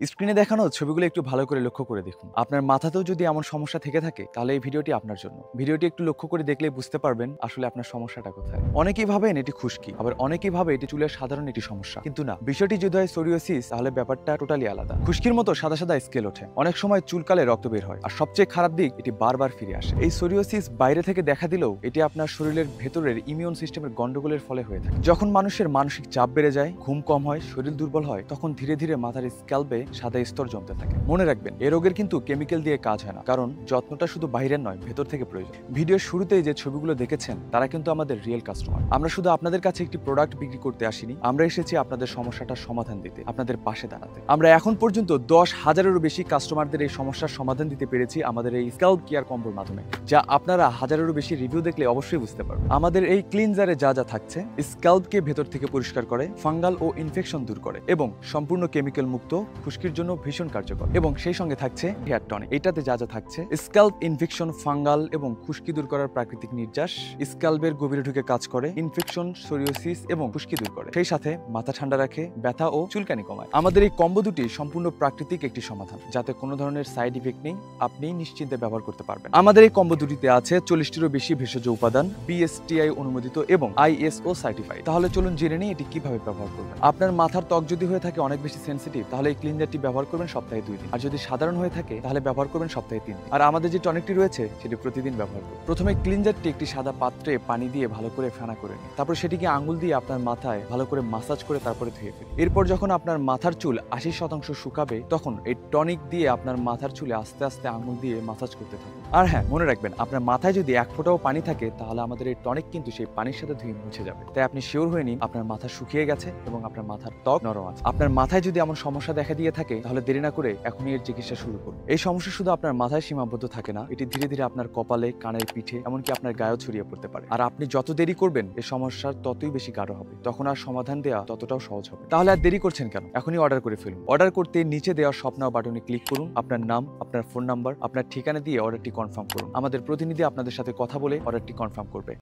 স্ক্রিনে দেখানো ছবিগুলো একটু ভালো করে লক্ষ্য করে দেখুন। আপনার মাথাতেও যদি এমন সমস্যা থেকে থাকে তাহলে এই ভিডিওটি আপনার জন্য। ভিডিওটি একটু লক্ষ্য করে দেখলেই বুঝতে পারবেন আসলে আপনার সমস্যাটা কোথায়। অনেকেই ভাবেন এটি খুশকি, আবার অনেকেই ভাবে এটি চুলের সাধারণ একটি সমস্যা, কিন্তু না, বিষয়টি যদি হয় সোরিয়াসিস তাহলে ব্যাপারটা টোটালি আলাদা। খুশকির মতো সাদা সাদা স্কেল ওঠে, অনেক সময় চুলকালে রক্ত বের হয়, আর সবচেয়ে খারাপ দিক এটি বারবার ফিরে আসে। এই সোরিয়াসিস বাইরে থেকে দেখা দিলেও এটি আপনার শরীরের ভেতরের ইমিউন সিস্টেমের গন্ডগোলের ফলে হয়ে থাকে। যখন মানুষের মানসিক চাপ বেড়ে যায়, ঘুম কম হয়, শরীর দুর্বল হয়, তখন ধীরে ধীরে মাথার স্ক্যাল্পে সাদা স্তর জমতে থাকে। মনে রাখবেন, এই রোগের কিন্তু কেমিক্যাল দিয়ে কাজ হয় না, কারণ যত্নটা শুধু বাইরের নয়, ভেতর থেকে প্রয়োজন। ভিডিওর শুরুতেই যে ছবিগুলো দেখেছেন তারা কিন্তু আমাদের রিয়েল কাস্টমার। আমরা শুধু আপনাদের কাছে একটি প্রোডাক্ট বিক্রি করতে আসিনি, আমরা এসেছি আপনাদের সমস্যাটার সমাধান দিতে, আপনাদের পাশে দাঁড়াতে। আমরা এখন পর্যন্ত 10,000-এরও বেশি কাস্টমারদের এই সমস্যার সমাধান দিতে পেরেছি আমাদের এই স্ক্যাল্প কেয়ার কম্বোর মাধ্যমে, যা আপনারা হাজারেরও বেশি রিভিউ দেখলে অবশ্যই বুঝতে পারবেন। আমাদের এই ক্লিনজারে যা যা থাকছে, স্ক্যাল্পকে ভেতর থেকে পরিষ্কার করে, ফাঙ্গাল ও ইনফেকশন দূর করে, এবং সম্পূর্ণ কেমিক্যাল মুক্ত, খুশকির জন্য ভীষণ কার্যকর। এবং সেই সঙ্গে থাকছে হেয়ার টনিক। এটাতে যা যা থাকছে, স্ক্যাল্প ইনফেকশন, ফাঙ্গাল এবং খুশকি দূর করার প্রাকৃতিক নির্যাস, স্ক্যাল্পের গভীরে ঢুকে কাজ করে, ইনফেকশন, সোরিয়াসিস এবং খুশকি দূর করে, সেই সাথে মাথা ঠান্ডা রাখে, ব্যথা ও চুলকানি কমায়। আমাদের এই কম্বো দুটি সম্পূর্ণ প্রাকৃতিক একটি সমাধান, যাতে কোনো ধরনের সাইড ইফেক্ট নেই, আপনি নিশ্চিন্তে ব্যবহার করতে পারবেন। আমাদের এই কম্বো দুটিতে আছে 40টিরও বেশি ভেষজ উপাদান, বিএসটিআই অনুমোদিত এবং আইএসও সার্টিফাইড। তাহলে চলুন জেনে নিই এটি কিভাবে ব্যবহার করবেন। আপনার মাথার ত্বক যদি হয়ে থাকে অনেক বেশি সেনসিটিভ, তাহলে এই ক্লিনজারটি ব্যবহার করবেন সপ্তাহে 2 দিন। আর যদি সাধারণ হয়ে থাকে তাহলে ব্যবহার করবেন সপ্তাহে 3 দিন। আর আমাদের যে টনিকটি রয়েছে সেটি প্রতিদিন ব্যবহার করুন। প্রথমে ক্লিনজারটি একটি সাদা পাত্রে পানি দিয়ে ভালো করে ফেনা করে নিন। তারপর সেটিকে আঙ্গুল দিয়ে আপনার মাথায় ভালো করে মাসাজ করে তারপরে ধুয়ে ফেলুন। এরপর যখন আপনার মাথার চুল 80% শুকাবে, তখন এই টনিক দিয়ে আপনার মাথার চুলে আস্তে আস্তে আঙ্গুল দিয়ে মাসাজ করতে থাকুন। আর হ্যাঁ, মনে রাখবেন, আপনার মাথায় যদি 1 ফোঁটাও পানি থাকে তাহলে আমাদের এই টনিক কিন্তু সেই পানির সাথে ধুয়ে মুছে যাবে। তাই আপনি শিওর হয়ে নিন আপনার মাথা শুকিয়ে গেছে এবং আপনার মাথার ত্বক নরম আছে। আপনার মাথায় যদি এমন সমস্যা দেখা দিয়ে থাকে তাহলে দেরি না করে এখনই এর চিকিৎসা শুরু করুন। এই সমস্যা শুধু আপনার মাথায় সীমাবদ্ধ থাকে না, এটি ধীরে ধীরে আপনার কপালে, কানের, পিঠে, এমনকি আপনার গায়েও ছড়িয়ে পড়তে পারে। আর আপনি যত দেরি করবেন এই সমস্যার ততই বেশি গাঢ় হবে, তখন আর সমাধান দেওয়া ততটাও সহজ হবে। তাহলে আর দেরি করছেন কেন? এখনই অর্ডার করে ফেলুন। অর্ডার করতে নিচে দেওয়া শপ নাও বাটনে ক্লিক করুন, আপনার নাম, আপনার ফোন নাম্বার, আপনার ঠিকানা দিয়ে অর্ডারটি কনফার্ম করুন। আমাদের প্রতিনিধি আপনাদের সাথে কথা বলে অর্ডারটি কনফার্ম করবে।